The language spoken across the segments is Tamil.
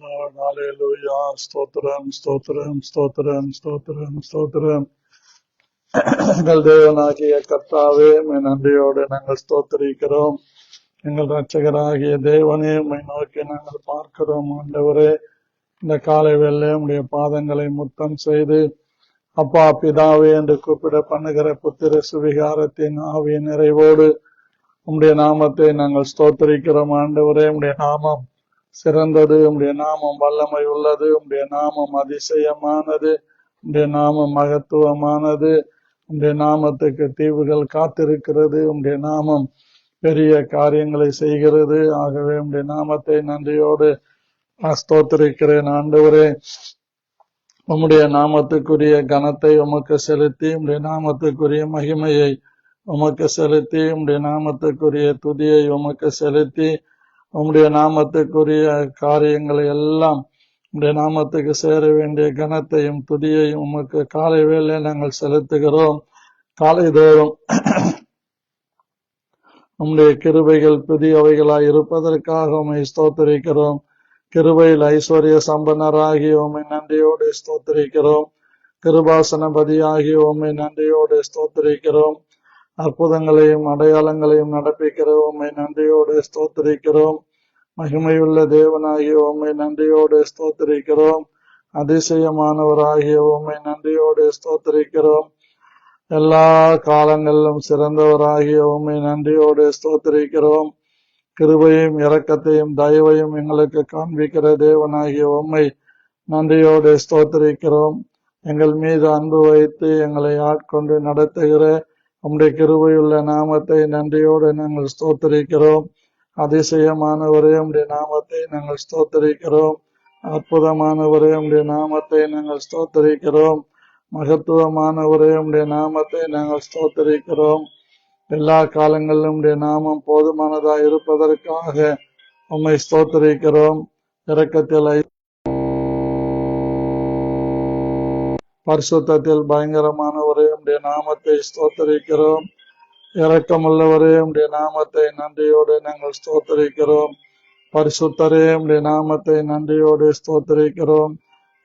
Lord. Hallelujah. ஸ்தோத்திரம் ஸ்தோத்திரம் ஸ்தோத்திரம் ஸ்தோத்திரம் ஸ்தோத்திரம். எங்கள் தேவனாகிய கர்த்தாவே, உம்மை நன்றியோடு நாங்கள் ஸ்தோத்திரிக்கிறோம். எங்கள் இரட்சகராகிய தேவனே, உம்மை நோக்கி நாங்கள் பார்க்கிறோம். ஆண்டவரே, இந்த காலை வேளை உம்முடைய பாதங்களை முத்தம் செய்து அப்பா பிதாவே என்று கூப்பிட பண்ணுகிற புத்திர சுவிகாரத்தின் ஆவியின் நிறைவோடு உம்முடைய நாமத்தை நாங்கள் ஸ்தோத்திரிக்கிறோம். ஆண்டவரே, உம்முடைய நாமம் சிறந்தது, உம்முடைய நாமம் வல்லமை உள்ளது, உம்முடைய நாமம் அதிசயமானது, உம்முடைய நாமம் மகத்துவமானது, உம்முடைய நாமத்துக்கு தீவுகள் காத்திருக்கிறது, உம்முடைய நாமம் பெரிய காரியங்களை செய்கிறது. ஆகவே உம்முடைய நாமத்தை நன்றியோடு ஸ்தோத்திரிக்கிறேன். ஆண்டவரே, உம்முடைய நாமத்துக்குரிய கனத்தை உமக்கு செலுத்தி, உம்முடைய நாமத்துக்குரிய மகிமையை உமக்கு செலுத்தி, உம்முடைய நாமத்துக்குரிய துதியை உமக்கு செலுத்தி, உம்முடைய நாமத்துக்குரிய காரியங்களை எல்லாம் உம்முடைய நாமத்துக்கு சேர வேண்டிய கனத்தையும் துதியையும் உமக்கு காலை வேளை நாங்கள் செலுத்துகிறோம். காலை தோறும் உம்முடைய கிருபைகள் புதியவைகளாய் இருப்பதற்காக உம்மை ஸ்தோத்திரிக்கிறோம். கிருபையில் ஐஸ்வர்ய சம்பன்னராகிய உம்மை நன்றியோடு ஸ்தோத்திரிக்கிறோம். கிருபாசனபதியாகிய உம்மை நன்றியோடு ஸ்தோத்திரிக்கிறோம். அற்புதங்களையும் அடையாளங்களையும் நடப்பிக்கிற உம்மை நன்றியோடு ஸ்தோத்திரிக்கிறோம். மகிமையுள்ள தேவனாகிய உம்மை நன்றியோடு ஸ்தோத்திரிக்கிறோம். அதிசயமானவராகிய உம்மை நன்றியோடு ஸ்தோத்திரிக்கிறோம். எல்லா காலங்களிலும் சிறந்தவராகிய உம்மை நன்றியோடு ஸ்தோத்திரிக்கிறோம். கிருபையும் இரக்கத்தையும் தயவையும் எங்களுக்கு காண்பிக்கிற தேவனாகிய உம்மை நன்றியோடு ஸ்தோத்திரிக்கிறோம். எங்கள் மீது அன்பு வைத்து எங்களை ஆட்கொண்டு நடத்துகிற உம்முடைய கிருபையுள்ள நாமத்தை நன்றியோடு நாங்கள் ஸ்தோத்திரிக்கிறோம். அதிசயமானவரே, உம்முடைய நாமத்தை நாங்கள் ஸ்தோத்திரிக்கிறோம். அற்புதமானவரே, உம்முடைய நாமத்தை நாங்கள் ஸ்தோத்திரிக்கிறோம். மகத்துவமானவரே, உம்முடைய நாமத்தை நாங்கள் ஸ்தோத்திரிக்கிறோம். எல்லா காலங்களிலும் உம்முடைய நாமம் போதுமானதாய் இருப்பதற்காக உம்மை ஸ்தோத்திரிக்கிறோம். இரக்கத்தில் பரிசுத்தத்தில் பயங்கரமானவரே, உம்முடைய நாமத்தை ஸ்தோத்திரிக்கிறோம். இரக்கமுள்ளவரே, உம்முடைய நாமத்தை நன்றியோடு நாங்கள் ஸ்தோத்திரிக்கிறோம். பரிசுத்தரே, உம்முடைய நாமத்தை நன்றியோடு ஸ்தோத்திரிக்கிறோம்.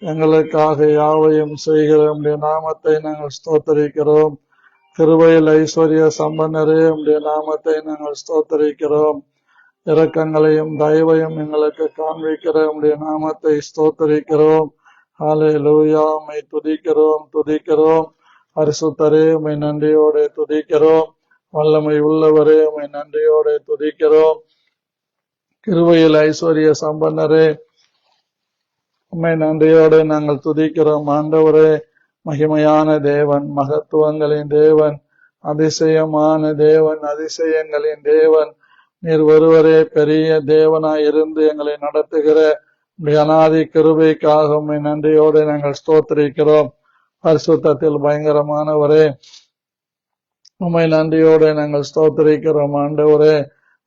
எங்களுக்காக யாவையும் செய்கிற உம்முடைய நாமத்தை நாங்கள் ஸ்தோத்திரிக்கிறோம். கிருபையில் ஐஸ்வர்ய சம்பன்னரே, உம்முடைய நாமத்தை நாங்கள் ஸ்தோத்திரிக்கிறோம். இரக்கங்களையும் தயவையும் எங்களுக்கு காண்பிக்கிற உம்முடைய நாமத்தை ஸ்தோத்திரிக்கிறோம். ஹல்லேலூயா. உம்மை துதிக்கிறோம் துதிக்கிறோம். பரிசுத்தரே, உம்மை நன்றியோடு துதிக்கிறோம். வல்லமை உள்ளவரே, உம்மை நன்றியோடு துதிக்கிறோம். கிருபையில் ஐஸ்வர்ய சம்பன்னரே, உம்மை நன்றியோடு நாங்கள் துதிக்கிறோம். ஆண்டவரே, மகிமையான தேவன், மகத்துவங்களின் தேவன், அதிசயமான தேவன், அதிசயங்களின் தேவன், நீர் ஒருவரே பெரிய தேவனாய் இருந்து எங்களை நடத்துகிற அநாதி கிருபைக்காக உம்மை நன்றியோடு நாங்கள் ஸ்தோத்திரிக்கிறோம். பரிசுத்தத்தில் பயங்கரமானவரே, உம்மை நன்றியோடு நாங்கள் ஸ்தோத்திரிக்கிறோம். ஆண்டவரே,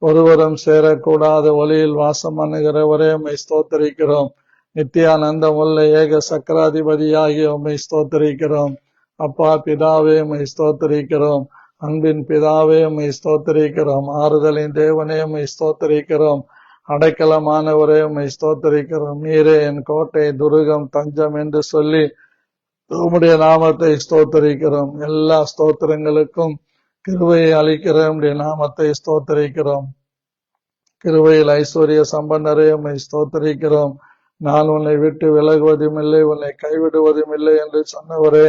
ஒருவரும் சேரக்கூடாத ஒளியில் வாசம் பண்ணுகிறவரே, உம்மை ஸ்தோத்திரிக்கிறோம். நித்தியானந்தம் உள்ள ஏக சக்கராதிபதியாகிய உம்மை ஸ்தோத்திரிக்கிறோம். அப்பா பிதாவே, உம்மை ஸ்தோத்திரிக்கிறோம். அன்பின் பிதாவே, உம்மை ஸ்தோத்திரிக்கிறோம். ஆறுதலின் தேவனே, உம்மை ஸ்தோத்திரிக்கிறோம். அடைக்கலமானவரே, உம்மை ஸ்தோத்திரிக்கிறோம். நீரே என் கோட்டை, துருகம், தஞ்சம் என்று சொல்லி உம்முடைய நாமத்தை ஸ்தோத்திரிக்கிறோம். எல்லா ஸ்தோத்திரங்களுக்கும் கிருபையை அளிக்கிற உம்முடைய நாமத்தை ஸ்தோத்திரிக்கிறோம். கிருபையில் ஐஸ்வர்ய சம்பன்னரே, உம்மை ஸ்தோத்திரிக்கிறோம். நான் உன்னை விட்டு விலகுவதும் இல்லை, உன்னை கைவிடுவதும் இல்லை என்று சொன்னவரே,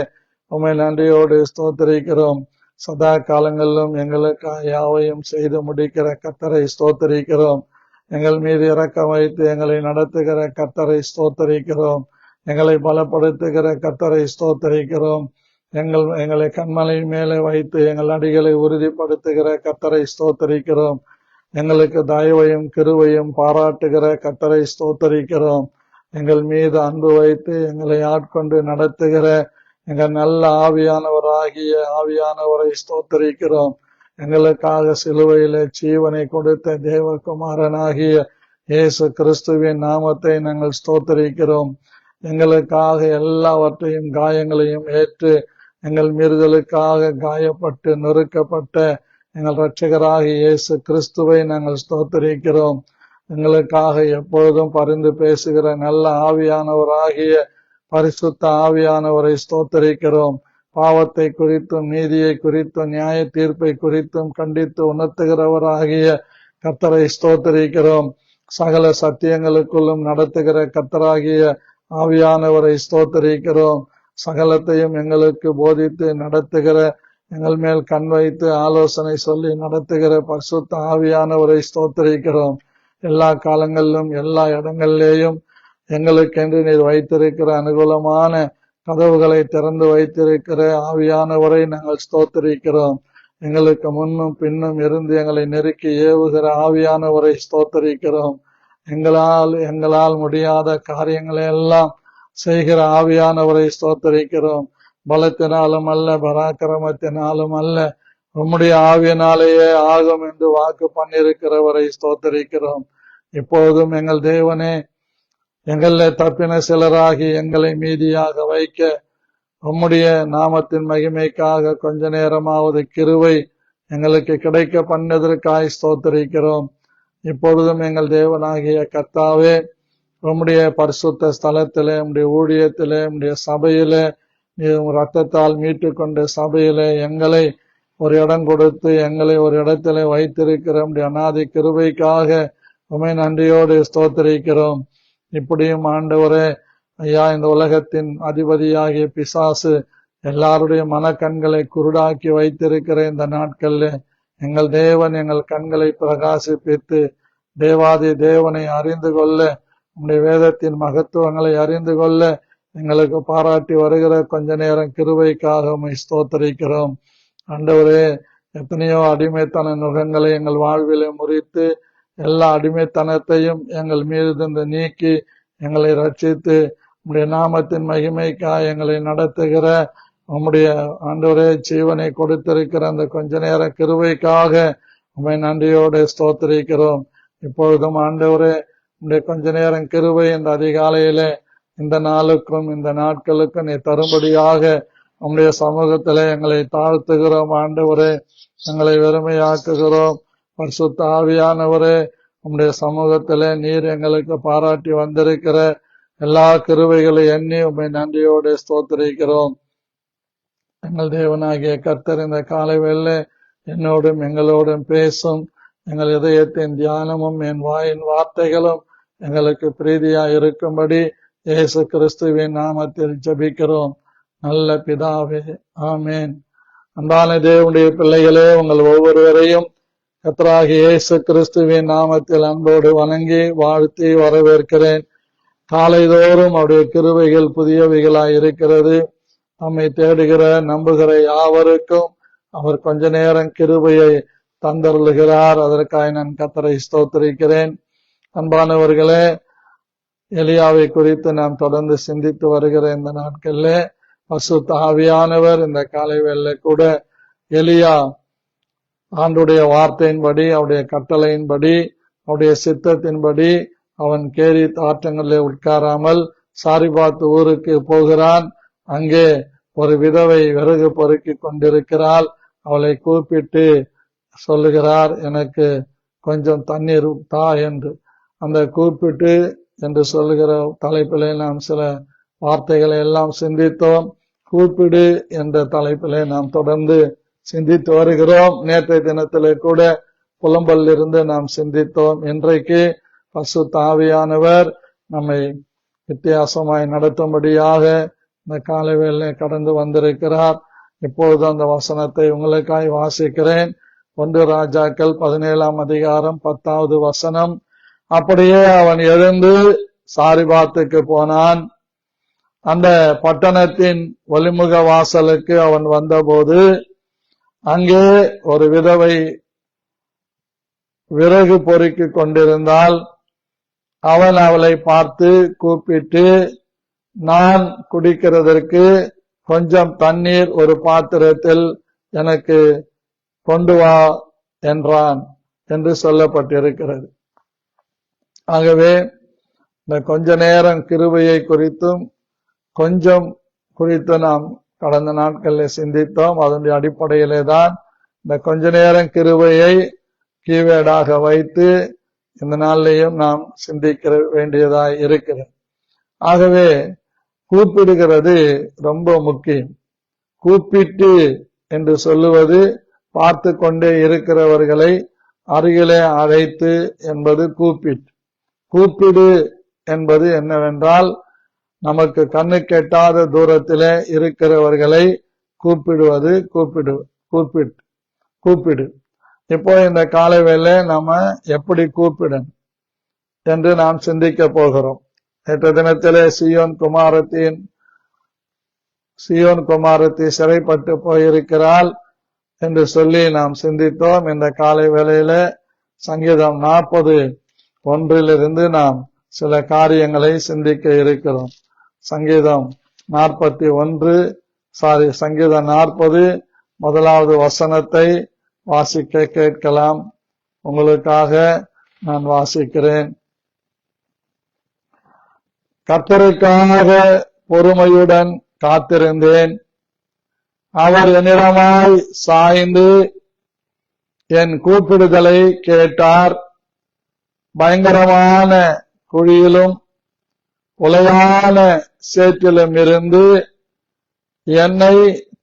உம்மை நன்றியோடு ஸ்தோத்திரிக்கிறோம். சதா காலங்களிலும் எங்களுக்கு யாவையும் செய்து முடிக்கிற கர்த்தரை ஸ்தோத்திரிக்கிறோம். எங்கள் மீது இரக்கம் வைத்து எங்களை நடத்துகிற கர்த்தரை ஸ்தோத்திரிக்கிறோம். எங்களை பலப்படுத்துகிற கர்த்தரை ஸ்தோத்திரிக்கிறோம். எங்களை கண்மலை மேலே வைத்து எங்கள் அடிகளை உறுதிப்படுத்துகிற கர்த்தரை ஸ்தோத்திரிக்கிறோம். எங்களுக்கு தயவையும் கிருபையும் பாராட்டுகிற கர்த்தரை ஸ்தோத்திரிக்கிறோம். எங்கள் மீது அன்பு வைத்து எங்களை ஆட்கொண்டு நடத்துகிற எங்கள் நல்ல ஆவியானவராகிய ஆவியானவரை ஸ்தோத்திரிக்கிறோம். எங்களுக்காக சிலுவையிலே ஜீவனை கொடுத்த தேவகுமாரனாகிய இயேசு கிறிஸ்துவின் நாமத்தை நாங்கள் ஸ்தோத்திரிக்கிறோம். எங்களுக்காக எல்லாவற்றையும் காயங்களையும் ஏற்று எங்கள் மீறுதலுக்காக காயப்பட்டு நொறுக்கப்பட்ட எங்கள் இரட்சகராகிய இயேசு கிறிஸ்துவை நாங்கள் ஸ்தோத்திரிக்கிறோம். எங்களுக்காக எப்பொழுதும் பரிந்து பேசுகிற நல்ல ஆவியானவராகிய பரிசுத்த ஆவியானவரை ஸ்தோத்தரிக்கிறோம். பாவத்தை குறித்தும் நீதியை குறித்தும் நியாய தீர்ப்பை குறித்தும் கண்டித்து உணர்த்துகிறவராகிய கர்த்தரை ஸ்தோத்தரிக்கிறோம். சகல சத்தியங்களுக்குள்ளும் நடத்துகிற கர்த்தராகிய ஆவியானவரை ஸ்தோத்தரிக்கிறோம். சகலத்தையும் எங்களுக்கு போதித்து நடத்துகிற, எங்கள் மேல் கண் வைத்து ஆலோசனை சொல்லி நடத்துகிற பரிசுத்த ஆவியானவரை ஸ்தோத்தரிக்கிறோம். எல்லா காலங்களிலும் எல்லா இடங்களிலேயும் எங்களுக்கென்று நீர் வைத்திருக்கிற அனுகூலமான கதவுகளை திறந்து வைத்திருக்கிற ஆவியானவரை நாங்கள் ஸ்தோத்தரிக்கிறோம். எங்களுக்கு முன்னும் பின்னும் இருந்து எங்களை நெருக்கி ஏவுகிற ஆவியானவரை ஸ்தோத்தரிக்கிறோம். எங்களால் முடியாத காரியங்களை எல்லாம் செய்கிற ஆவியானவரை ஸ்தோத்தரிக்கிறோம். பலத்தினாலும் அல்ல, பராக்கிரமத்தினாலும் அல்ல, உம்முடைய ஆவியினாலேயே ஆகும் என்று வாக்கு பண்ணியிருக்கிறவரை ஸ்தோத்தரிக்கிறோம். இப்போதும் எங்கள் தேவனே, எங்களை தப்பின சிலராகி எங்களை மீதியாக வைக்க உம்முடைய நாமத்தின் மகிமைக்காக கொஞ்ச நேரமாவது கிருபை எங்களுக்கு கிடைக்க பண்ணதற்காய் ஸ்தோத்தரிக்கிறோம். இப்பொழுதும் எங்கள் தேவனாகிய கர்த்தாவே, உம்முடைய பரிசுத்த ஸ்தலத்திலே, உம்முடைய ஊழியத்திலே, உம்முடைய சபையிலே, ரத்தத்தால் மீட்டு கொண்ட சபையிலே எங்களை ஒரு இடம் கொடுத்து எங்களை ஒரு இடத்திலே வைத்திருக்கிற உம்முடைய அநாதி கிருபைக்காக உம்மை நன்றியோடு ஸ்தோத்தரிக்கிறோம். இப்படியும் ஆண்டவரே ஐயா, இந்த உலகத்தின் அதிபதியாகிய பிசாசு எல்லாருடைய மனக்கண்களை குருடாக்கி வைத்திருக்கிற இந்த நாட்கள்ல எங்கள் தேவன் எங்கள் கண்களை பிரகாசிப்பித்து தேவாதி தேவனை அறிந்து கொள்ள, உம்முடைய வேதத்தின் மகத்துவங்களை அறிந்து கொள்ள எங்களுக்கு பாராட்டி வருகிற கொஞ்ச நேரம் கிருபைக்காக உம்மை ஸ்தோத்தரிக்கிறோம். ஆண்டவரே, எத்தனையோ அடிமைத்தன நுகங்களை எங்கள் வாழ்விலே முறித்து எல்லா அடிமைத்தனத்தையும் எங்கள் மீது நீக்கி எங்களை ரட்சித்து உம்முடைய நாமத்தின் மகிமைக்காக எங்களை நடத்துகிற உம்முடைய ஆண்டவரே ஜீவனை கொடுத்திருக்கிற அந்த கொஞ்ச நேர கிருபைக்காக உம்மை நன்றியோடு ஸ்தோத்திரிக்கிறோம். இப்பொழுதும் ஆண்டவரே, உம்முடைய கொஞ்ச நேரம் கிருபை இந்த அதிகாலையிலே இந்த நாளுக்கும் இந்த நாட்களுக்கும் நீ தரும்படியாக உம்முடைய சமூகத்திலே எங்களை தாழ்த்துகிறோம். ஆண்டவரே, எங்களை வெறுமையாக்குகிறோம். பரிசுத்த ஆவியானவரே, உம்முடைய சமூகத்திலே நீர் எங்களுக்கு பாராட்டி வந்திருக்கிற எல்லா கிருபைகளை எண்ணி உம்மை நன்றியோடு ஸ்தோத்திரிக்கிறோம். எங்கள் தேவனாகிய கர்த்தர் இந்த காலை வேளை என்னோடும் எங்களோடும் பேசும். எங்கள் இதயத்தின் தியானமும் என் வாயின் வார்த்தைகளும் எங்களுக்கு பிரீதியா இருக்கும்படி இயேசு கிறிஸ்துவின் நாமத்தில் ஜெபிக்கிறோம். நல்ல பிதாவே, ஆமேன். அன்பான தேவனுடைய பிள்ளைகளே, உங்கள் ஒவ்வொருவரையும் கர்த்தராகிய இயேசு கிறிஸ்துவின் நாமத்தில் அன்போடு வணங்கி வாழ்த்தி வரவேற்கிறேன். காலைதோறும் அவருடைய கிருபைகள் புதியவைகளாய் இருக்கிறது. நம்மை தேடுகிற நம்புகிற யாவருக்கும் அவர் கொஞ்ச நேரம் கிருபையை தந்தருளுகிறார். அதற்காக நான் கர்த்தரை ஸ்தோத்திரிக்கிறேன். அன்பானவர்களே, எலியாவை குறித்து நாம் தொடர்ந்து சிந்தித்து வருகிற இந்த நாட்கள்ல பரிசுத்த ஆவியானவர் இந்த காலை வேளை கூட எலியா ஆண்டுடைய வார்த்தையின்படி, அவருடைய கட்டளையின்படி, அவருடைய சித்தத்தின்படி அவன் கேரி ஆற்றங்களில் உட்காராமல் சாரிபாத் ஊருக்கு போகிறான். அங்கே ஒரு விதவை விறகு பொறுக்கி கொண்டிருக்கிறாள். அவளை கூப்பிட்டு சொல்லுகிறார், எனக்கு கொஞ்சம் தண்ணீர் தா என்று. அந்த கூப்பிட்டு என்று சொல்லுகிற தலைப்பிலே நாம் சில வார்த்தைகளை எல்லாம் சிந்தித்தோம். கூப்பிடு என்ற தலைப்பிலே நாம் தொடர்ந்து சிந்தித்து வருகிறோம். நேற்றைய தினத்திலே கூட புலம்பல் இருந்து நாம் சிந்தித்தோம். இன்றைக்கு பரிசுத்த ஆவியானவர் நம்மை வித்தியாசமாய் நடத்தும்படியாக இந்த காலை வேளை கடந்து வந்திருக்கிறார். இப்பொழுது அந்த வசனத்தை உங்களுக்காய் வாசிக்கிறேன். 1 ராஜாக்கள் 17ஆம் அதிகாரம் 10வது வசனம். அப்படியே அவன் எழுந்து சாரிபாத்துக்கு போனான். அந்த பட்டணத்தின் ஒலிமுக வாசலுக்கு அவன் வந்தபோது அங்கே ஒரு விதவை விறகு பொறுக்கி கொண்டிருந்தாள். அவன் அவளை பார்த்து கூப்பிட்டு, நான் குடிக்கிறதற்கு கொஞ்சம் தண்ணீர் ஒரு பாத்திரத்தில் எனக்கு கொண்டு வா என்றான் என்று சொல்லப்பட்டிருக்கிறது. ஆகவே இந்த கொஞ்ச நேரம் கிருபையை குறித்தும் கொஞ்சம் குறித்து நாம் கடந்த நாட்களில் சிந்தித்தோம். அதனுடைய அடிப்படையிலே தான் இந்த கொஞ்ச நேரம் கிருபையை கீவேடாக வைத்து இந்த நாளிலேயும் நாம் சிந்திக்க வேண்டியதாய் இருக்கிறது. ஆகவே கூப்பிடுகிறது ரொம்ப முக்கியம். கூப்பிட்டு என்று சொல்லுவது பார்த்து கொண்டே இருக்கிறவர்களை அருகிலே அழைத்து என்பது கூப்பிட்டு. கூப்பிடு என்பது என்னவென்றால், நமக்கு கண்ணு கெட்டாத தூரத்திலே இருக்கிறவர்களை கூப்பிடுவது கூப்பிடு. இப்போ இந்த காலை வேளை நம்ம எப்படி கூப்பிடணும் என்று நாம் சிந்திக்க போகிறோம். நேற்று தினத்திலே சியோன் குமாரத்தி சிறைப்பட்டு போயிருக்கிறாள் என்று சொல்லி நாம் சிந்தித்தோம். இந்த காலை வேளையில சங்கீதம் 41 நாம் சில காரியங்களை சிந்திக்க இருக்கிறோம். சங்கீதம் 40 முதலாவது வசனத்தை வாசிக்க கேட்கலாம். உங்களுக்காக நான் வாசிக்கிறேன். கர்த்தருக்காக பொறுமையுடன் காத்திருந்தேன். அவர் என்னிடமாய் சாய்ந்து என் கூப்பிடுதலை கேட்டார். பயங்கரமான குழியிலும் உலையான சேற்றிலும் இருந்து என்னை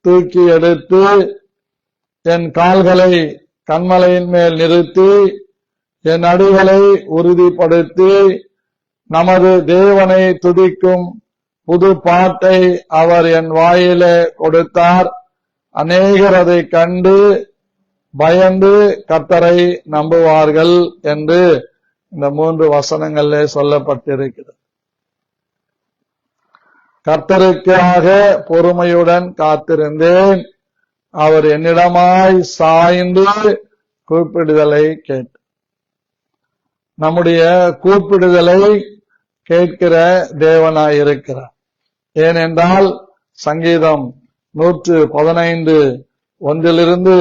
தூக்கி எடுத்து என் கால்களை கன்மலையின் மேல் நிறுத்தி என் அடிகளை உறுதிப்படுத்தி நமது தேவனை துதிக்கும் புது பாட்டை அவர் என் வாயிலே கொடுத்தார். அநேகர் அதை கண்டு பயந்து கர்த்தரை நம்புவார்கள் என்று இந்த 3 வசனங்களிலே சொல்லப்பட்டிருக்கிறது. கர்த்தருக்காக பொறுமையுடன் காத்திருந்தேன். அவர் என்னிடமாய் சாய்ந்து கூப்பிடுதலை கேட்டு. நம்முடைய கூப்பிடுதலை கேட்கிற தேவனாய் இருக்கிறார். ஏனென்றால் சங்கீதம் 115:1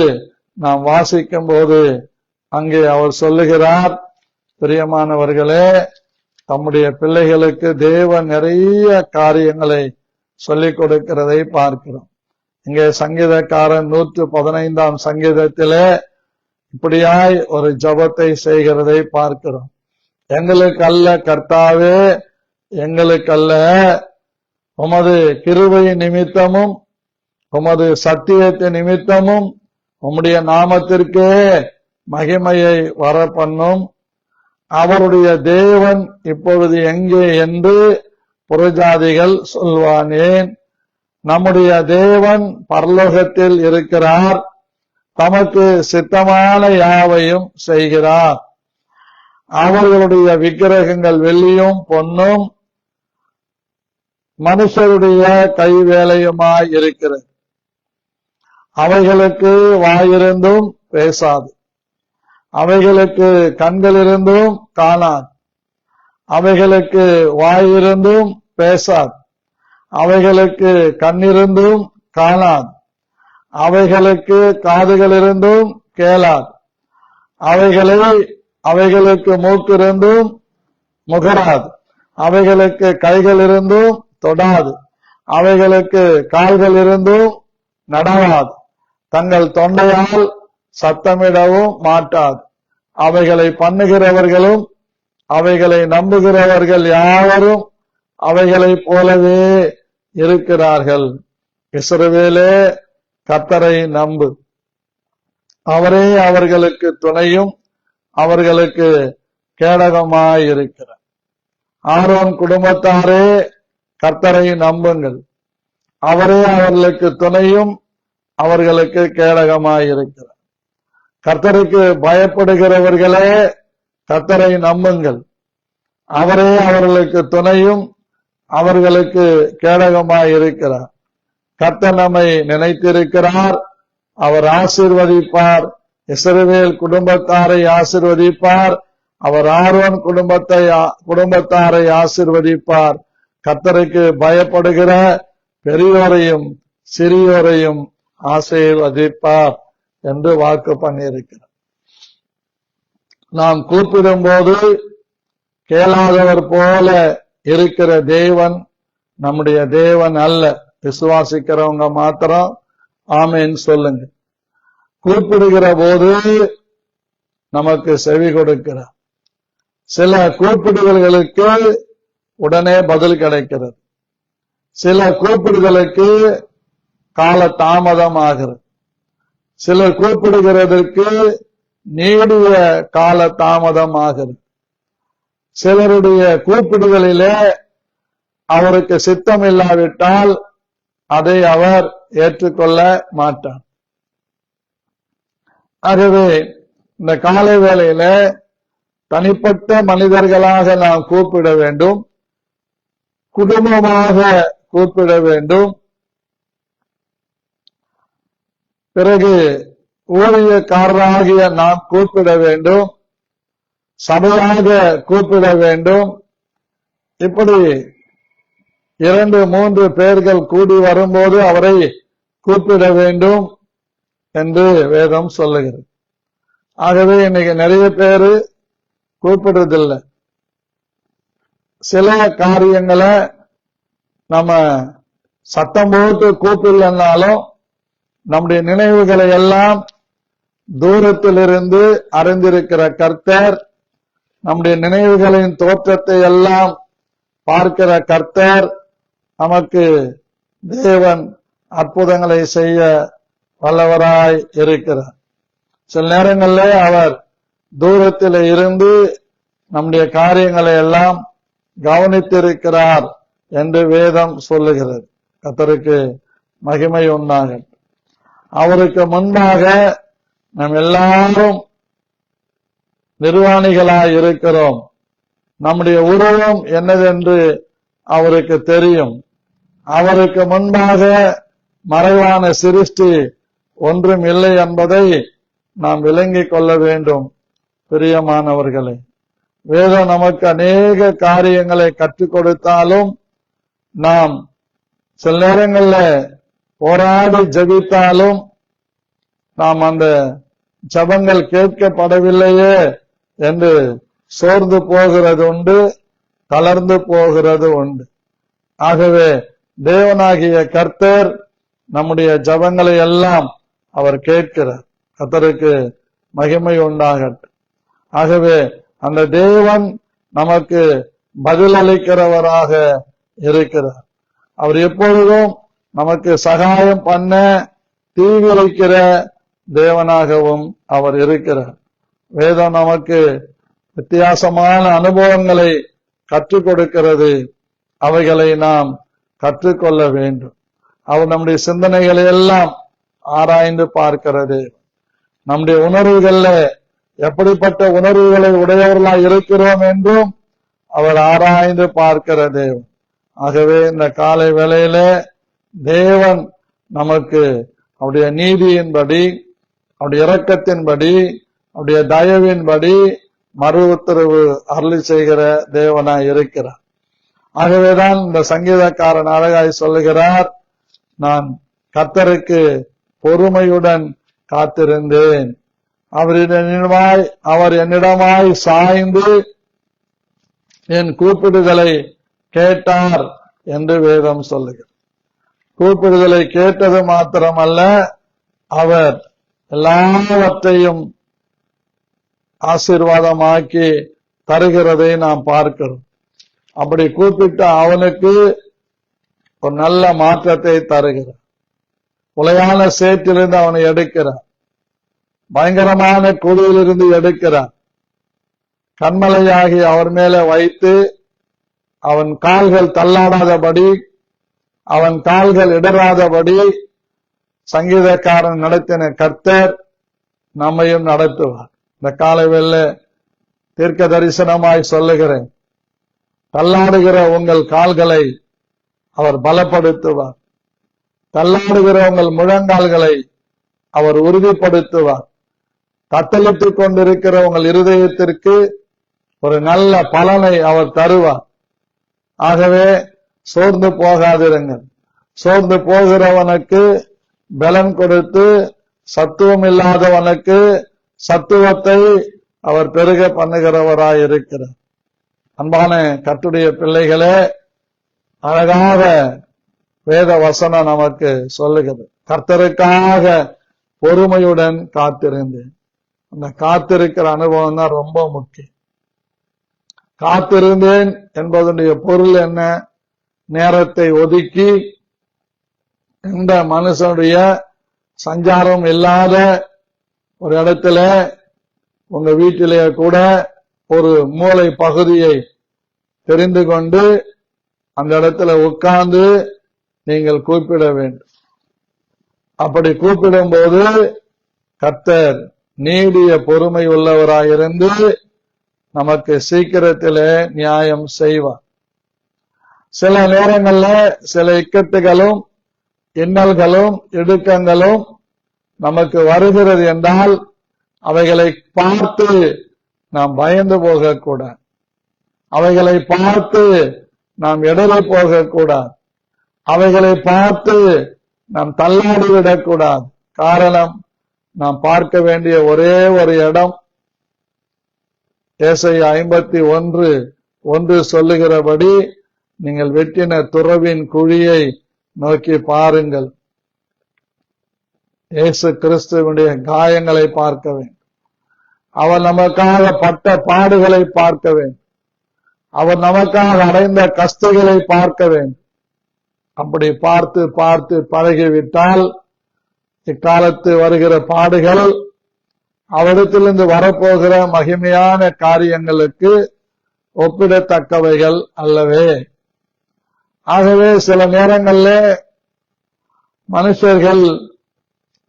நாம் வாசிக்கும் போது அங்கே அவர் சொல்லுகிறார், பிரியமானவர்களே, தம்முடைய பிள்ளைகளுக்கு தேவன் நிறைய காரியங்களை சொல்லிக் கொடுக்கிறதை பார்க்கிறோம். இங்கே சங்கீதக்காரன் 115ஆம் சங்கீதத்திலே இப்படியாய் ஒரு ஜபத்தை செய்கிறதை பார்க்கிறோம். எங்களுக்கு அல்ல கர்த்தாவே, எங்களுக்கல்ல, உமது கிருபை நிமித்தமும் உமது சத்தியத்தின் நிமித்தமும் உம்முடைய நாமத்திற்கே மகிமையை வர பண்ணும். அவருடைய தேவன் இப்பொழுது எங்கே என்று புறஜாதிகள் சொல்வானேன். நம்முடைய தேவன் பரலோகத்தில் இருக்கிறார். தமக்கு சித்தமான யாவையும் செய்கிறார். அவர்களுடைய விக்கிரகங்கள் வெள்ளியும் பொன்னும் மனுஷருடைய கைவேலையுமாய் இருக்கிறது. அவைகளுக்கு வாயிருந்தும் பேசாது, அவைகளுக்கு கண்களிருந்தும் காணாது, அவைகளுக்கு வாயிருந்தும் பேசாது, அவைகளுக்கு கண்ணிருந்தும் காணாது, அவைகளுக்கு காதுகளிருந்தும் கேளாது, அவைகளுக்கு மூக்கிருந்தும் முகராது, அவைகளுக்கு கைகளிருந்தும் தொடாது, அவைகளுக்கு கால்கள் இருந்தும் நடவாது, தங்கள் தொண்டையால் சத்தமிடவும் மாட்டாது. அவைகளை பண்ணுகிறவர்களும் அவைகளை நம்புகிறவர்கள் யாவரும் அவைகளைப் போலவே இருக்கிறார்கள். இஸ்ரவேலே, கர்த்தரை நம்பு, அவரே அவர்களுக்கு துணையும் அவர்களுக்கு கேடகமாயிருக்கிறார். ஆரோன் குடும்பத்தாரே, கர்த்தரை நம்புங்கள், அவரே அவர்களுக்கு துணையும் அவர்களுக்கு கேடகமாயிருக்கிறார். கர்த்தருக்கு பயப்படுகிறவர்களே, கர்த்தரை நம்புங்கள், அவரே அவர்களுக்கு துணையும் அவர்களுக்கு கேடகமாயிருக்கிறார். கர்த்தர் நம்மை நினைத்திருக்கிறார், அவர் ஆசீர்வதிப்பார். இஸ்ரவேல் குடும்பத்தாரை ஆசீர்வதிப்பார், அவர் ஆரோன் குடும்பத்தாரை ஆசீர்வதிப்பார். கர்த்தருக்கு பயப்படுகிற பெரியோரையும் சிறியோரையும் ஆசீர்வதிப்பார் என்று வாக்கு பண்ணியிருக்கிறார். நாம் கூப்பிடும் போது கேளாதவர் போல இருக்கிற தேவன் நம்முடைய தேவன் அல்ல. விசுவாசிக்கிறவங்க மாத்திரம் ஆமென் சொல்லுங்க. கூப்பிடுகிற போது நமக்கு செவி கொடுக்கிறார். சில கூப்பிடுதல்களுக்கு உடனே பதில் கிடைக்கிறது, சில கூப்பிடுதலுக்கு கால தாமதம் ஆகிறது, சிலர் கூப்பிடுகிறதற்கு நீடிய கால தாமதம் ஆகிறது. சிலருடைய கூப்பிடுதலிலே அவருக்கு சித்தம் இல்லாவிட்டால் அதை அவர் ஏற்றுக்கொள்ள மாட்டார். ஆகவே இந்த காலை வேளையில தனிப்பட்ட மனிதர்களாக நாம் கூப்பிட வேண்டும், குடும்பமாக கூப்பிட வேண்டும், பிறகு ஊழியக்காரராகிய நாம் கூப்பிட வேண்டும், சபையாக கூப்பிட வேண்டும். இப்படி 2-3 பேர்கள் கூடி வரும்போது அவரை கூப்பிட வேண்டும் என்று வேதம் சொல்லுகிறது. ஆகவே இன்னைக்கு நிறைய பேரு கூப்பிடுறதில்லை. சில காரியங்களை நம்ம சத்தம் போட்டு கூப்பிடலன்னாலும் நம்முடைய நினைவுகளை எல்லாம் தூரத்திலிருந்து அறிந்திருக்கிற கர்த்தர், நம்முடைய நினைவுகளின் தோற்றத்தை எல்லாம் பார்க்கிற கர்த்தர், நமக்கு தேவன் அற்புதங்களை செய்ய வல்லவராய் இருக்கிறார். சில நேரங்களில் அவர் தூரத்தில் இருந்து நம்முடைய காரியங்களை எல்லாம் கவனித்திருக்கிறார் என்று வேதம் சொல்லுகிறது. கர்த்தருக்கு மகிமை உண்டாகும். அவருக்கு முன்பாக நாம் எல்லாரும் நிர்வாணிகளாய் இருக்கிறோம். நம்முடைய உருவம் என்னதென்று அவருக்கு தெரியும். அவருக்கு முன்பாக மறைவான சிருஷ்டி ஒன்றும் இல்லை என்பதை நாம் விளங்கிக் கொள்ள வேண்டும். பிரியமானவர்களே, வேதம் நமக்கு அநேக காரியங்களை கற்றுக் கொடுத்தாலும் நாம் சில நேரங்களில் போராடி ஜெபித்தாலும் நாம் அந்த ஜபங்கள் கேட்கப்படவில்லையே என்று சோர்ந்து போகிறது உண்டு, தளர்ந்து போகிறது உண்டு. ஆகவே தேவனாகிய கர்த்தர் நம்முடைய ஜபங்களை எல்லாம் அவர் கேட்கிறார். கர்த்தருக்கு மகிமை உண்டாகட்டும். ஆகவே அந்த தேவன் நமக்கு பதிலளிக்கிறவராக இருக்கிறார். அவர் எப்பொழுதும் நமக்கு சகாயம் பண்ண தீவிரிக்கிற தேவனாகவும் அவர் இருக்கிறார். வேதம் நமக்கு வித்தியாசமான அனுபவங்களை கற்றுக் கொடுக்கிறது. அவைகளை நாம் கற்றுக்கொள்ள வேண்டும். அவர் நம்முடைய சிந்தனைகளை எல்லாம் ஆராய்ந்து பார்க்கிறது. நம்முடைய உணர்வுகள்ல எப்படிப்பட்ட உணர்வுகளை உடையவர்களாய் இருக்கிறோம் என்றும் அவர் ஆராய்ந்து பார்க்கிறது. ஆகவே இந்த காலை வேளையில தேவன் நமக்கு அவருடைய நீதியின்படி, அவருடைய இரக்கத்தின்படி, அவருடைய தயவின்படி மறு உத்தரவு அருளி செய்கிற தேவனாய் இருக்கிறார். ஆகவேதான் இந்த சங்கீதக்காரன் அழகாய் சொல்லுகிறார், நான் கர்த்தருக்கு பொறுமையுடன் காத்திருந்தேன், அவர் என்னிடமாய் சாய்ந்து என் கூப்பிடுதலை கேட்டார் என்று வேதம் சொல்லுகிறார். கூப்பிடுதலை கேட்டது மாத்திரமல்ல, அவர் எல்லாவற்றையும் ஆசீர்வாதமாக்கி தருகிறதை நாம் பார்க்கிறோம். அப்படி கூப்பிட்ட அவனுக்கு ஒரு நல்ல மாற்றத்தை தருகிறார். உலையான சேற்றிலிருந்து அவனை எடுக்கிறார், பயங்கரமான குழுவிலிருந்து எடுக்கிறார், கண்மலையாகி அவர் மேல வைத்து அவன் கால்கள் தள்ளாடாதபடி, அவன் கால்கள் இடராதபடி சங்கீதக்காரன் நடத்தின கர்த்தர் நம்மையும் நடத்துவார். இந்த காலை வேளையில தீர்க்க தரிசனமாய் சொல்லுகிறேன், தள்ளாடுகிற உங்கள் கால்களை அவர் பலப்படுத்துவார், தள்ளாடுகிற உங்கள் முழங்கால்களை அவர் உறுதிப்படுத்துவார், தத்தளித்துக் கொண்டிருக்கிற உங்கள் இருதயத்திற்கு ஒரு நல்ல பலனை அவர் தருவார். ஆகவே சோர்ந்து போகாதிருங்கள். சோர்ந்து போகிறவனுக்கு பலன் கொடுத்து, சத்துவம் இல்லாதவனுக்கு சத்துவத்தை அவர் பெருக பண்ணுகிறவராய் இருக்கிறார். அன்பான கர்த்தருடைய பிள்ளைகளே, அழகாக வேத வசனம் நமக்கு சொல்லுகிறது, கர்த்தருக்காக பொறுமையுடன் காத்திருந்தேன். அந்த காத்திருக்கிற அனுபவம் தான் ரொம்ப முக்கியம். காத்திருந்தேன் என்பதனுடைய பொருள் என்ன? நேரத்தை ஒதுக்கி இந்த மனுஷனுடைய சஞ்சாரம் இல்லாத ஒரு இடத்துல உங்க வீட்டிலேயே கூட ஒரு மூலை பகுதியை தெரிந்து கொண்டு அந்த இடத்துல உட்கார்ந்து நீங்கள் கூப்பிட வேண்டும். அப்படி கூப்பிடும் போது கர்த்தர் நீடிய பொறுமை உள்ளவராயிருந்து நமக்கு சீக்கிரத்திலே நியாயம் செய்வார். சில நேரங்கள்ல சில இக்கட்டுகளும் இன்னல்களும் இடுக்கங்களும் நமக்கு வருகிறது என்றால் அவைகளை பார்த்து நாம் பயந்து போகக்கூடாது. அவைகளை பார்த்து நாம் இடறி போகக்கூடாது. அவைகளை பார்த்து நாம் தள்ளாடிவிடக்கூடாது. காரணம், நாம் பார்க்க வேண்டிய ஒரே ஒரு இடம் ஏசாயா 51:1 சொல்லுகிறபடி, நீங்கள் வெட்டின துறவின் குழியை நோக்கி பாருங்கள். இயேசு கிறிஸ்துவனுடைய காயங்களை பார்க்க வேண்டும். அவர் நமக்காக பட்ட பாடுகளை பார்க்க வேண்டும். அவர் நமக்காக அடைந்த கஷ்டங்களை பார்க்க வேண்டும். அப்படி பார்த்து பார்த்து பழகிவிட்டால் இக்காலத்து வருகிற பாடுகள் அவரிடத்திலிருந்து வரப்போகிற மகிமையான காரியங்களுக்கு ஒப்பிடத்தக்கவைகள் அல்லவே. ஆகவே சில நேரங்களில் மனுஷர்கள்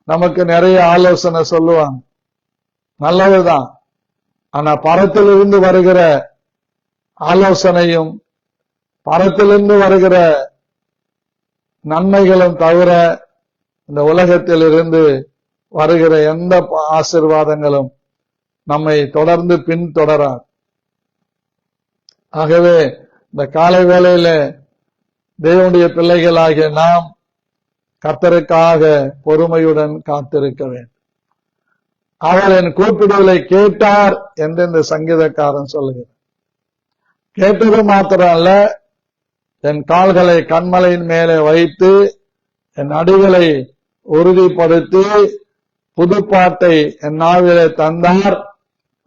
நமக்கு நிறைய ஆலோசனை சொல்லுவாங்க, நல்லதுதான். ஆனா பரத்திலிருந்து வருகிற ஆலோசனையும் பரத்திலிருந்து வருகிற நன்மைகளும் தவிர இந்த உலகத்தில் இருந்து வருகிற எந்த ஆசீர்வாதங்களும் நம்மை தொடர்ந்து பின்தொடராது. ஆகவே இந்த காலை வேளையில தேவனுடைய பிள்ளைகளாகிய நாம் கர்த்தருக்காக பொறுமையுடன் காத்திருக்க வேண்டும். அவர் என் கூப்பிடுதலை கேட்டார் என்று இந்த சங்கீதக்காரன் சொல்லுகிறார். கேட்டது மாத்திரம் அல்ல, என் கால்களை கண்மலையின் மேலே வைத்து என் அடிகளை உறுதிப்படுத்தி புதுப்பாட்டை என் நாவிலே தந்தார்.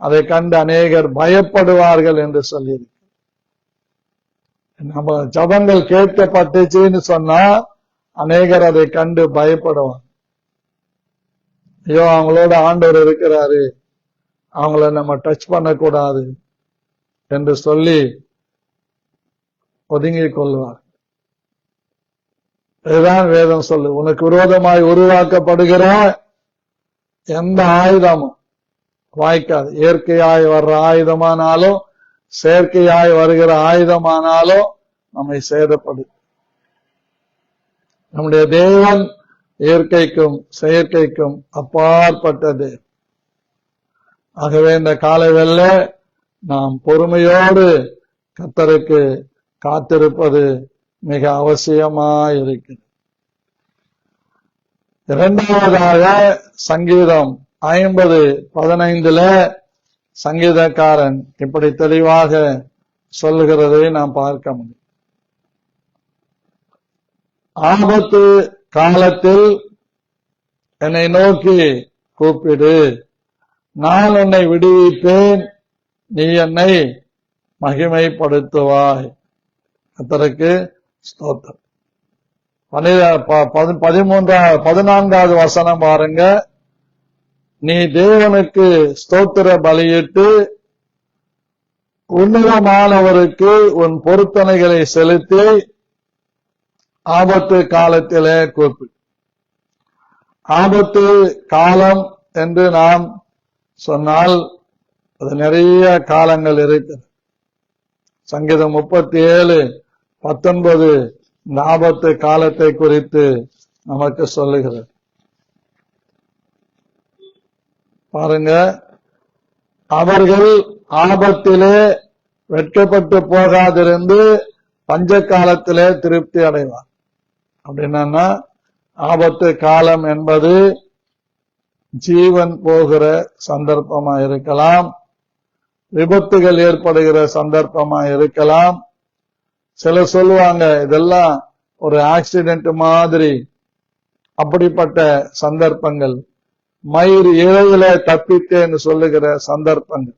அதை கண்டு அநேகர் பயப்படுவார்கள் என்று சொல்லியிருக்கு. நம்ம ஜபங்கள் கேட்கப்பட்டுச்சுன்னு சொன்னா அநேகர் அதை கண்டு பயப்படுவாங்க. ஐயோ, அவங்களோட ஆண்டவர் இருக்கிறாரு, அவங்கள நம்ம டச் பண்ணக்கூடாது என்று சொல்லி ஒதுங்கிக் கொள்வார். இதுதான் வேதம் சொல்லு. உனக்கு விரோதமாய் உருவாக்கப்படுகிற எந்த ஆயுதமும் வாய்க்காது. இயற்கையாய் வர்ற ஆயுதமானாலும் செயற்கையாய் வருகிற ஆயுதமானாலும் நம்மை சேதப்படும். நம்முடைய தேவன் இயற்கைக்கும் செயற்கைக்கும் அப்பாற்பட்டது. ஆகவே இந்த காலைவெல்ல நாம் பொறுமையோடு கர்த்தருக்கு காத்திருப்பது மிக அவசியமாயிருக்கிறது. இரண்டாவதாக சங்கீதம் 50:15 சங்கீதக்காரன் இப்படி தெளிவாக சொல்லுகிறதை நாம் பார்க்க முடியும். ஆபத்து காலத்தில் என்னை நோக்கி கூப்பிடு, நான் உன்னை விடுவிப்பேன், நீ என்னை மகிமைப்படுத்துவாய். கர்த்தருக்கு ஸ்தோத்திரம். 14வது வசனம் பாருங்க. நீ தேவனுக்கு ஸ்தோத்திர பலியிட்டு உன்னதமானவருக்கு உன் பொருத்தனைகளை செலுத்தி ஆபத்து காலத்திலே கூப்பிடு. ஆபத்து காலம் என்று நாம் சொன்னால் அது நிறைய காலங்கள் இருக்கிறது. சங்கீதம் 37:19 இந்த ஆபத்து காலத்தை குறித்து நமக்கு சொல்லுகிறது. பாருங்க, அவர்கள் ஆபத்திலே வெட்கப்பட்டு போகாதிருந்து பஞ்ச காலத்திலே திருப்தி அடைவார். அப்படின்னா ஆபத்து காலம் என்பது ஜீவன் போகிற சந்தர்ப்பமா இருக்கலாம், விபத்துகள் ஏற்படுகிற சந்தர்ப்பமா இருக்கலாம். சிலர் சொல்லுவாங்க இதெல்லாம் ஒரு ஆக்சிடென்ட் மாதிரி. அப்படிப்பட்ட சந்தர்ப்பங்கள், மயிர் இழையில தப்பித்தேன்னு சொல்லுகிற சந்தர்ப்பங்கள்,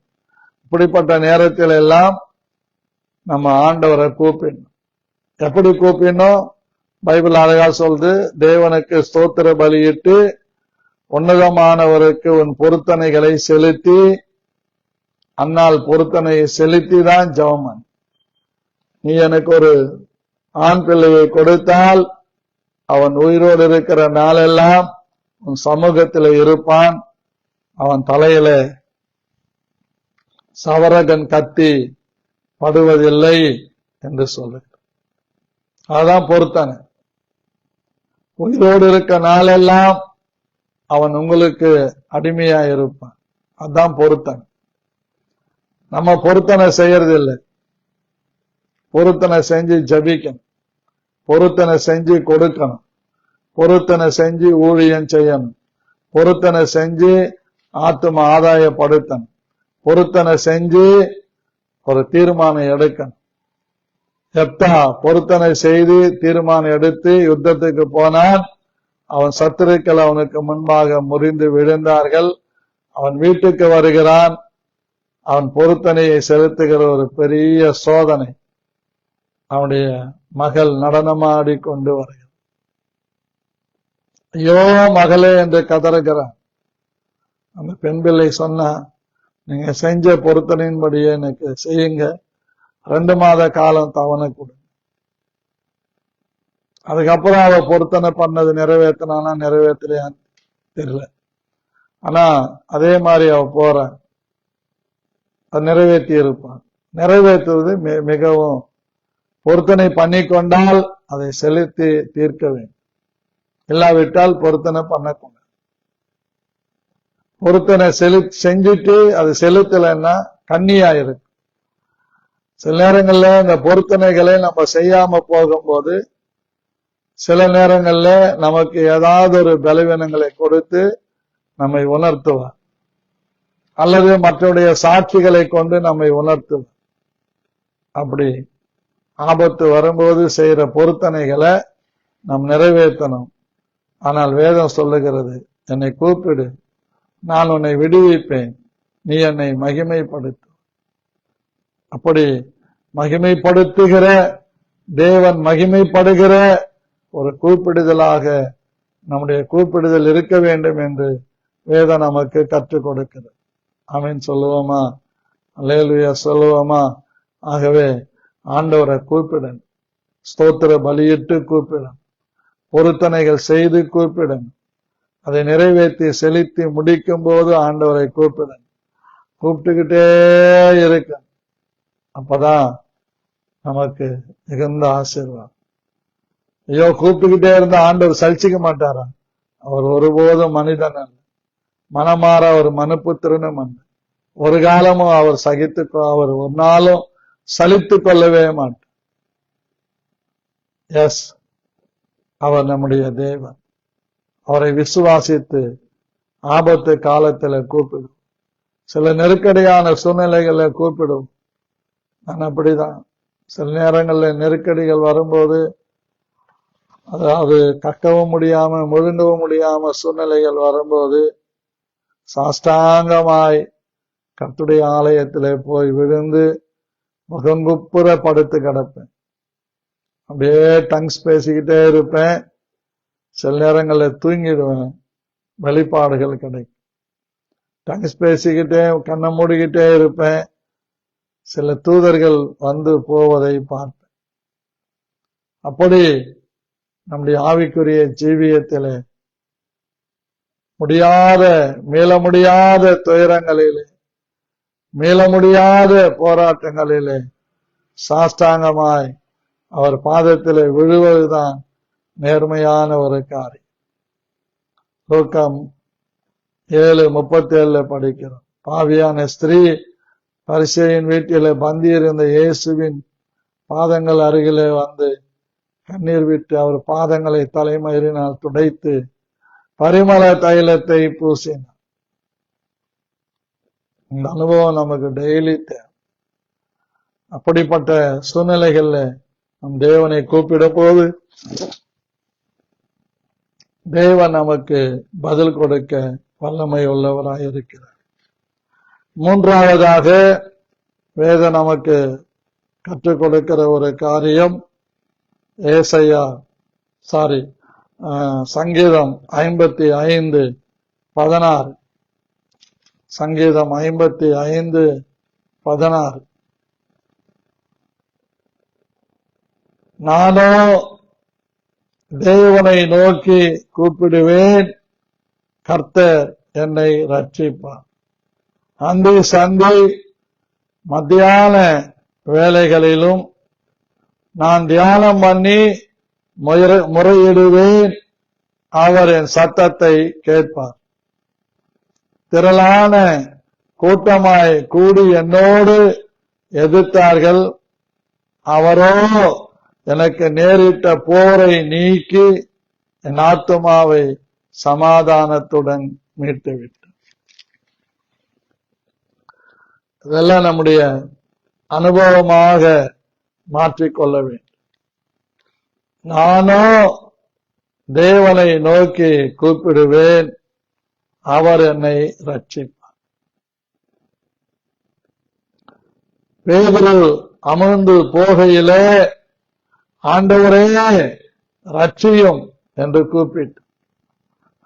இப்படிப்பட்ட நேரத்தில் எல்லாம் நம்ம ஆண்டவரை கூப்பிடணும். எப்படி கூப்பிடணும்? பைபிள் அழகா சொல்லுது, தேவனுக்கு ஸ்தோத்திர பலியிட்டு உன்னதமானவருக்கு உன் பொருத்தனைகளை செலுத்தி, அந்நாள் பொருத்தனையை செலுத்தி தான் ஜெபம். நீ எனக்கு ஒரு ஆண் பிள்ளையை கொடுத்தால் அவன் உயிரோடு இருக்கிற நாளெல்லாம் உன் சமூகத்தில் இருப்பான், அவன் தலையில சவரகன் கத்தி படுவதில்லை என்று சொல்லு. அதான் பொருத்தனை. உயிரோடு இருக்க நாளெல்லாம் அவன் உங்களுக்கு அடிமையா இருப்பான். அதான் பொருத்தனை. நம்ம பொருத்தனை செய்யறதில்லை. பொருத்தனை செஞ்சு ஜபிக்கணும், பொருத்தனை செஞ்சு கொடுக்கணும், பொருத்தனை செஞ்சு ஊழியம் செய்யணும், பொருத்தனை செஞ்சு ஆத்தும ஆதாயப்படுத்தணும், பொருத்தனை செஞ்சு ஒரு தீர்மானம் எடுக்கணும். எப்தா பொருத்தனை செய்து தீர்மானம் எடுத்து யுத்தத்துக்கு போனான். அவன் சத்துருக்கள் அவனுக்கு முன்பாக முறிந்து விழுந்தார்கள். அவன் வீட்டுக்கு வருகிறான். அவன் பொருத்தனையை செலுத்துகிற ஒரு பெரிய சோதனை. அவனுடைய மகள் நடனமாடி கொண்டு வருகிறான். ஐயோ மகளே என்று கதறுகிறான். அந்த பெண் பிள்ளை சொன்னா, நீங்க செஞ்ச பொருத்தனையின்படியே எனக்கு செய்யுங்க, 2 மாத காலம் தவணை கொடுங்க. அதுக்கப்புறம் அவ பொருத்தனை பண்ணது நிறைவேற்றினானா நிறைவேற்றலையான்னு தெரியல. ஆனா அதே மாதிரி அவ போற நிறைவேற்றி இருப்பான். நிறைவேற்றுவது மிகவும் பொருத்தனை பண்ணி கொண்டால் அதை செலுத்தி தீர்க்க வேண்டும். இல்லாவிட்டால் பொருத்தனை பண்ணக்கூடாது. பொருத்தனை செஞ்சுட்டு அது செலுத்தலைன்னா கண்ணியா இருக்கு. சில நேரங்கள்ல இந்த பொருத்தனைகளை நம்ம செய்யாம போகும்போது சில நேரங்கள்ல நமக்கு ஏதாவது ஒரு பலவீனங்களை கொடுத்து நம்மை உணர்த்துவார், அல்லது மற்றவருடைய சாட்சிகளை கொண்டு நம்மை உணர்த்துவார். அப்படி ஆபத்து வரும்போது செய்யற பொருத்தனைகளை நாம் நிறைவேற்றணும். ஆனால் வேதம் சொல்லுகிறது, என்னை கூப்பிடு, நான் உன்னை விடுவிப்பேன், நீ என்னை மகிமைப்படுத்து. அப்படி மகிமைப்படுத்துகிற தேவன் மகிமைப்படுகிற ஒரு கூப்பிடுதலாக நம்முடைய கூப்பிடுதல் இருக்க வேண்டும் என்று வேதம் நமக்கு கற்றுக் கொடுக்கிறது. ஆமென் சொல்லுவோமா? அல்லேலூயா சொல்லுவோமா? ஆகவே ஆண்டவரை கூப்பிடன், ஸ்தோத்திர பலியிட்டு கூப்பிடன், பொருத்தனைகள் செய்து கூப்பிடன், அதை நிறைவேற்றி செலுத்தி முடிக்கும் போது ஆண்டவரை கூப்பிடன், கூப்பிட்டுக்கிட்டே இருக்க. அப்பதான் நமக்கு மிகுந்த ஆசீர்வாதம். ஐயோ கூப்பிட்டுக்கிட்டே இருந்த ஆண்டவர் சலிச்சிக்க மாட்டாரா? அவர் ஒருபோதும் மனிதன் அல்ல, மனமாற அவர் மனுப்புத்திரனும் அல்ல. ஒரு காலமும் அவர் அவர் ஒரு நாளும் சலித்து கொள்ளவே மாட்டார். எஸ், அவர் நம்முடைய தேவன். அவரை விசுவாசித்து ஆபத்து காலத்துல கூப்பிடும், சில நெருக்கடியான சூழ்நிலைகளை கூப்பிடும். நான் அப்படிதான் சில நேரங்கள்ல நெருக்கடிகள் வரும்போது, அதாவது கக்கவும் முடியாம முழுங்கவும் முடியாம சூழ்நிலைகள் வரும்போது சாஷ்டாங்கமாய் கர்த்தருடைய ஆலயத்திலே போய் விழுந்து முகங்குப்புற படுத்து கிடப்பேன். அப்படியே டங்ஸ் பேசிக்கிட்டே இருப்பேன். சில நேரங்கள்ல தூங்கிடுவேன், வெளிப்பாடுகள் கிடைக்கும். டங்ஸ் பேசிக்கிட்டே கண்ணை மூடிக்கிட்டே இருப்பேன். சில தூதர்கள் வந்து போவதை பார்ப்பேன். அப்படி நம்முடைய ஆவிக்குரிய ஜீவியத்திலே மீள முடியாத துயரங்களிலே, மீள முடியாத போராட்டங்களிலே சாஷ்டாங்கமாய் அவர் பாதத்திலே விழுவதுதான் நேர்மையான ஒரு காரியம். லூக்கா 7:37 படிக்கிறோம். பாவியான ஸ்திரீ பரிசேயன் வீட்டிலே பந்தியிருந்த இயேசுவின் பாதங்கள் அருகிலே வந்து கண்ணீர் விட்டு அவர் பாதங்களை தலைமயிரினால் துடைத்து பரிமள தைலத்தை பூசினார். இந்த அனுபவம் நமக்கு டெய்லி தேவை. அப்படிப்பட்ட சூழ்நிலைகள்ல நம் தேவனை கூப்பிடும் போது தேவன் நமக்கு பதில் கொடுக்க வல்லமை உள்ளவராய் இருக்கிறார். மூன்றாவதாக வேதம் நமக்கு கற்றுக் கொடுக்கிற ஒரு காரியம் சங்கீதம் 55:16. சங்கீதம் 55:16. நானோ தேவனை நோக்கி கூப்பிடுவேன், கர்த்தர் என்னை ரட்சிப்பார். அந்தி சந்தி மத்தியான வேளைகளிலும் நான் தியானம் பண்ணி முறையிடுவேன், அவர் என் சத்தத்தை கேட்பார். திரளான கூட்டமாய் கூடி என்னோடு எதிர்த்தார்கள், அவரோ எனக்கு நேரிட்ட போரை நீக்கி என் ஆத்துமாவை சமாதானத்துடன் மீட்டுவிட்டார். இதெல்லாம் நம்முடைய அனுபவமாக மாற்றிக்கொள்ள வேண்டும். நானோ தேவனை நோக்கி கூப்பிடுவேன், அவர் என்னை ரட்சிப்பார். பேதுரு அமர்ந்து போகையிலே ஆண்டவரே ரட்சியும் என்று கூப்பிட்டு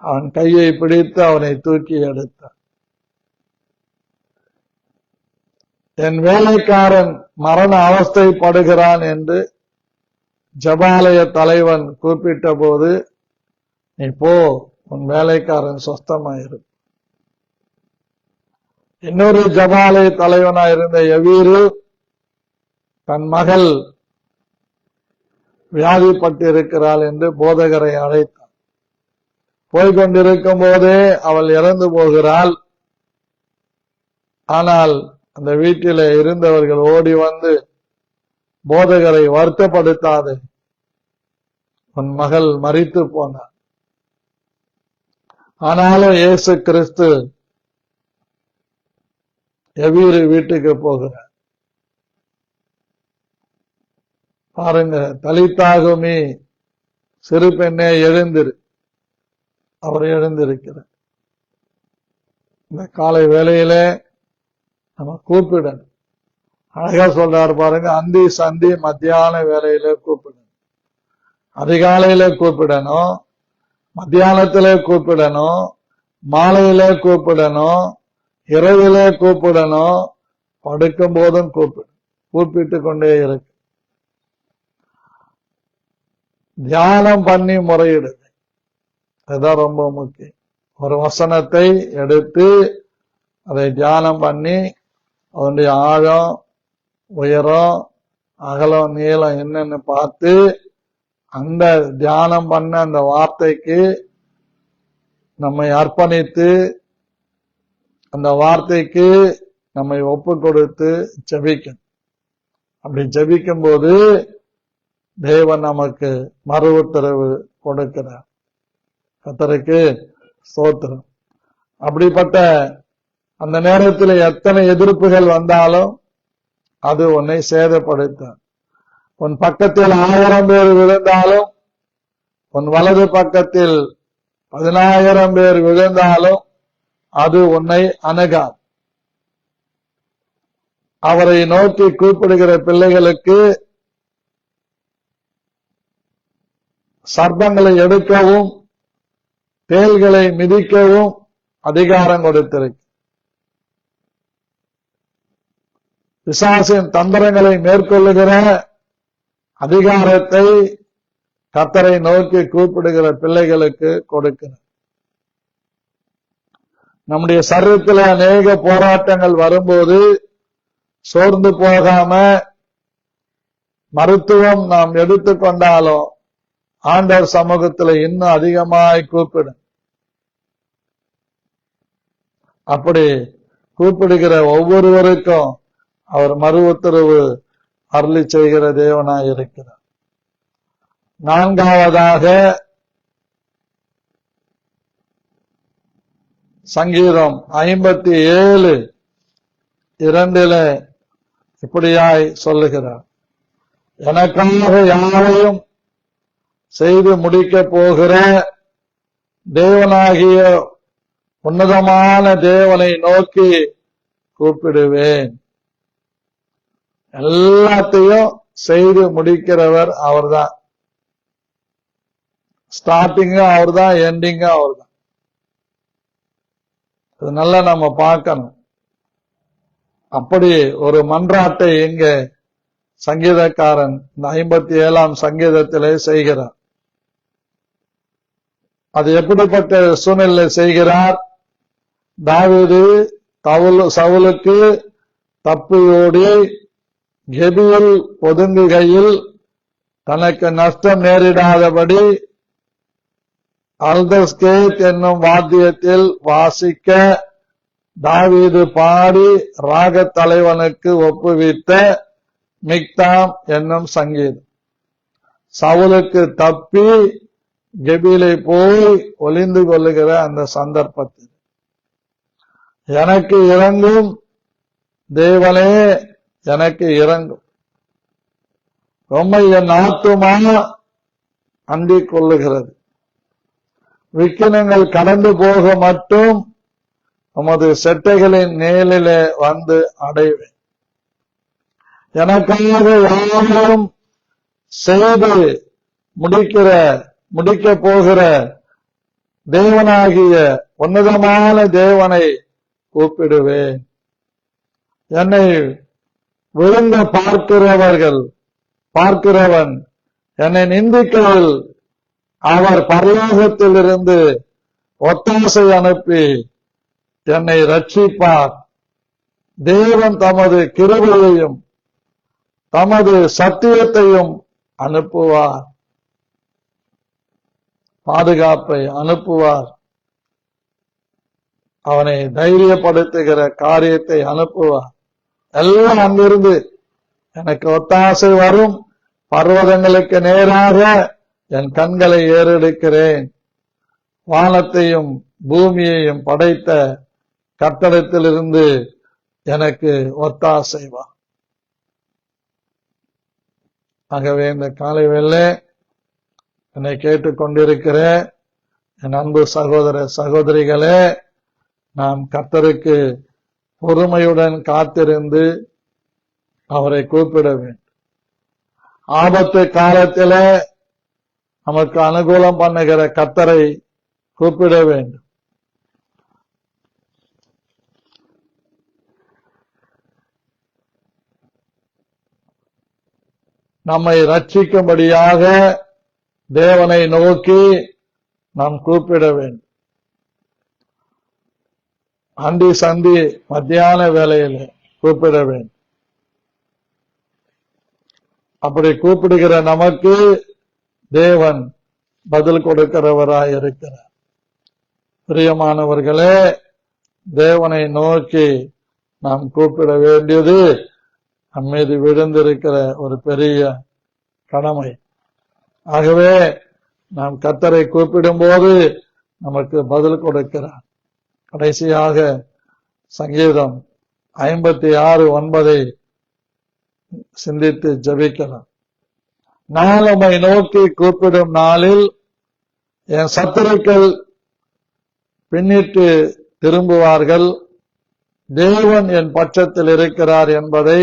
அவன் கையை பிடித்து அவனை தூக்கி எடுத்தார். என் வேலைக்காரன் மரண அவஸ்தைப்படுகிறான் என்று ஜபாலய தலைவன் கூப்பிட்ட போது, நீ போ, உன் வேலைக்காரன் சொஸ்தமாயிரு. இன்னொரு ஜபாலய தலைவனாயிருந்த எவீரு தன் மகள் வியாதிப்பட்டிருக்கிறாள் என்று போதகரை அழைத்தார். போய்கொண்டிருக்கும் போதே அவள் இறந்து போகிறாள். ஆனால் அந்த வீட்டிலே இருந்தவர்கள் ஓடி வந்து, போதகரை வருத்தப்படுத்தாது, உன் மகள் மரித்து போனார். ஆனாலும் இயேசு கிறிஸ்து எவீரு வீட்டுக்கு போகிறார். பாருங்க, தலித்தாகுமி, சிறு பெண்ணே எழுந்திரு, அவர் எழுந்திருக்கிறார். இந்த காலை வேளையிலே நம்ம கூப்பிடணும். அழகா சொல்றாரு பாருங்க, அந்தி சந்தி மத்தியான வேலையில கூப்பிடணும், அதிகாலையில கூப்பிடணும், மத்தியானத்திலே கூப்பிடணும், மாலையில கூப்பிடணும், இரவிலே கூப்பிடணும், படுக்கும் போதும் கூப்பிட்டு கொண்டே இருக்கு. தியானம் பண்ணி முறையிடுது, அதுதான் ரொம்ப முக்கியம். ஒரு வசனத்தை எடுத்து அதை தியானம் பண்ணி அதனுடைய ஆழம், உயரம், அகலம், நீளம் என்னன்னு பார்த்து அந்த தியானம் பண்ண அந்த வார்த்தைக்கு நம்மை அர்ப்பணித்து அந்த வார்த்தைக்கு நம்மை ஒப்பு கொடுத்து ஜெபிக்கணும். அப்படி ஜெபிக்கும் போது தேவன் நமக்கு மறு உத்தரவு கொடுக்கிறார். கர்த்தருக்கு ஸ்தோத்திரம். அப்படிப்பட்ட அந்த நேரத்தில் எத்தனை எதிர்ப்புகள் வந்தாலும் அது உன்னை சேதப்படுத்த. உன் பக்கத்தில் 1000 பேர் விழுந்தாலும், உன் வலது பக்கத்தில் 10,000 பேர் விழுந்தாலும் அது உன்னை அணுகாது. அவரை நோக்கி கூப்பிடுகிற பிள்ளைகளுக்கு சர்ப்பங்களை எடுக்கவும் தேள்களை மிதிக்கவும் அதிகாரம் கொடுத்திருக்கு. பிசாசின் தந்திரங்களை மேற்கொள்ளுகிற அதிகாரத்தை கர்த்தரை நோக்கி கூப்பிடுகிற பிள்ளைகளுக்கு கொடுக்கிறார். நம்முடைய சரீரத்தில் அநேக போராட்டங்கள் வரும்போது சோர்ந்து போகாம, மருத்துவம் நாம் எடுத்துக்கொண்டாலும் ஆண்டவர் சமூகத்தில் இன்னும் அதிகமாய் கூப்பிடும். அப்படி கூப்பிடுகிற ஒவ்வொருவருக்கும் அவர் மறு உத்தரவு அருளி செய்கிற தேவனாய் இருக்கிறார். 4வது சங்கீதம் 57:2 இப்படியாய் சொல்லுகிறார், எனக்காக யாரையும் செய்து முடிக்க போகிற தேவனாகிய உன்னதமான தேவனை நோக்கி கூப்பிடுவேன். எல்லாத்தையும் செய்து முடிக்கிறவர் அவர்தான். ஸ்டார்டிங்கும் அவர் தான், எண்டிங்கும் அவர் தான். இது நல்லா நம்ம பார்க்கணும். அப்படி ஒரு மன்றாட்டை இங்க சங்கீதக்காரன் இந்த 57ஆம் சங்கீதத்திலே செய்கிறார். அது எப்படிப்பட்ட சூழ்நிலை செய்கிறார்? தாவீது சவுலுக்கு தப்பியோடி கெபியில் ஒதுங்குகையில் தனக்கு நஷ்டம் நேரிடாதபடி அல்தஸ்கேத் என்னும் வாத்தியத்தில் வாசிக்க தாவீது பாடி ராகத் தலைவனுக்கு ஒப்புவித்த மிக்தாம் என்னும் சங்கீதம். சவுலுக்கு தப்பி கெபிலை போய் ஒளிந்து கொள்ளுகிற அந்த சந்தர்ப்பத்தில் எனக்கு இறங்கும் தேவனே, எனக்கு இறங்கும், ரொம்ப என் ஆத்துமா அண்டிக் கொள்ளுகிறது. விக்கினங்கள் கடந்து போக மட்டும் நமது செட்டைகளின் நேலிலே வந்து அடைவேன். எனக்காக யாரும் செய்து முடிக்க போகிற தேவனாகிய உன்னதமான தேவனை கூப்பிடுவேன். என்னை விழுங்க பார்க்கிறவன் என்னை நிந்திக்கையில் அவர் பரலோகத்திலிருந்து ஒத்தாசை அனுப்பி என்னை ரட்சிப்பார். தேவன் தமது கிருபையையும் தமது சத்தியத்தையும் அனுப்புவார், பாதுகாப்பை அனுப்புவார், அவனை தைரியப்படுத்துகிற காரியத்தை அனுப்புவார். எல்லாம் அங்கிருந்து எனக்கு ஒத்தாசை வரும். பர்வதங்களுக்கு நேராக என் கண்களை ஏறெடுக்கிறேன். வானத்தையும் பூமியையும் படைத்த கர்த்தரிடத்திலிருந்து எனக்கு ஒத்தாசை வா. ஆகவே இந்த காலை வேளை என்னை கேட்டுக்கொண்டிருக்கிற என் அன்பு சகோதர சகோதரிகளே, நாம் கர்த்தருக்கு பொறுமையுடன் காத்திருந்து அவரை கூப்பிட வேண்டும். ஆபத்து காலத்தில நமக்கு அனுகூலம் பண்ணுகிற கர்த்தரை கூப்பிட வேண்டும். நம்மை ரட்சிக்கும்படியாக தேவனை நோக்கி நாம் கூப்பிட வேண்டும். அண்டி சந்தி மத்தியான வேளையில கூப்பிட வேண்டும். அப்படி கூப்பிடுகிற நமக்கு தேவன் பதில் கொடுக்கிறவராய் இருக்கிறார். பிரியமானவர்களே, தேவனை நோக்கி நாம் கூப்பிட வேண்டியது நம் மீது விழுந்திருக்கிற ஒரு பெரிய கடமை. ஆகவே நாம் கர்த்தரை கூப்பிடும் போது நமக்கு பதில் கொடுக்கிறார். கடைசியாக சங்கீதம் 56:9 சிந்தித்து ஜெபிக்கலாம். நான் உம்மை நோக்கி கூப்பிடும் நாளில் என் சத்துருக்கள் பின்னிட்டு திரும்புவார்கள். தேவன் என் பட்சத்தில் இருக்கிறார் என்பதை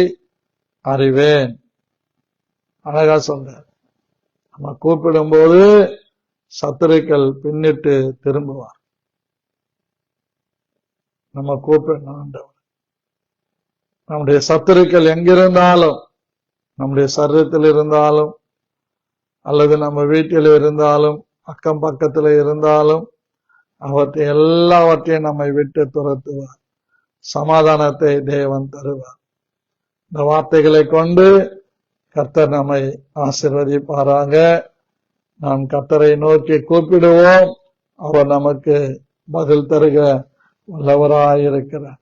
அறிவேன். அழகா சொல்றார். நம்ம கூப்பிடும் போது சத்துருக்கள் பின்னிட்டு திரும்புவார். நம்ம கூப்பிடணும். நம்முடைய சத்துருக்கள் எங்கிருந்தாலும், நம்முடைய சரீரத்தில் இருந்தாலும் அல்லது நம்ம வீட்டில் இருந்தாலும் அக்கம் பக்கத்தில் இருந்தாலும் அவற்றை எல்லாவற்றையும் நம்மை விட்டு துரத்துவார். சமாதானத்தை தேவன் தருவார். இந்த வார்த்தைகளை கொண்டு கர்த்தர் நம்மை ஆசீர்வதிப்பாராக. நாம் கர்த்தரை நோக்கி கூப்பிடுவோம். அவர் நமக்கு பதில் தருக வல்லவராயிருக்கிறார்.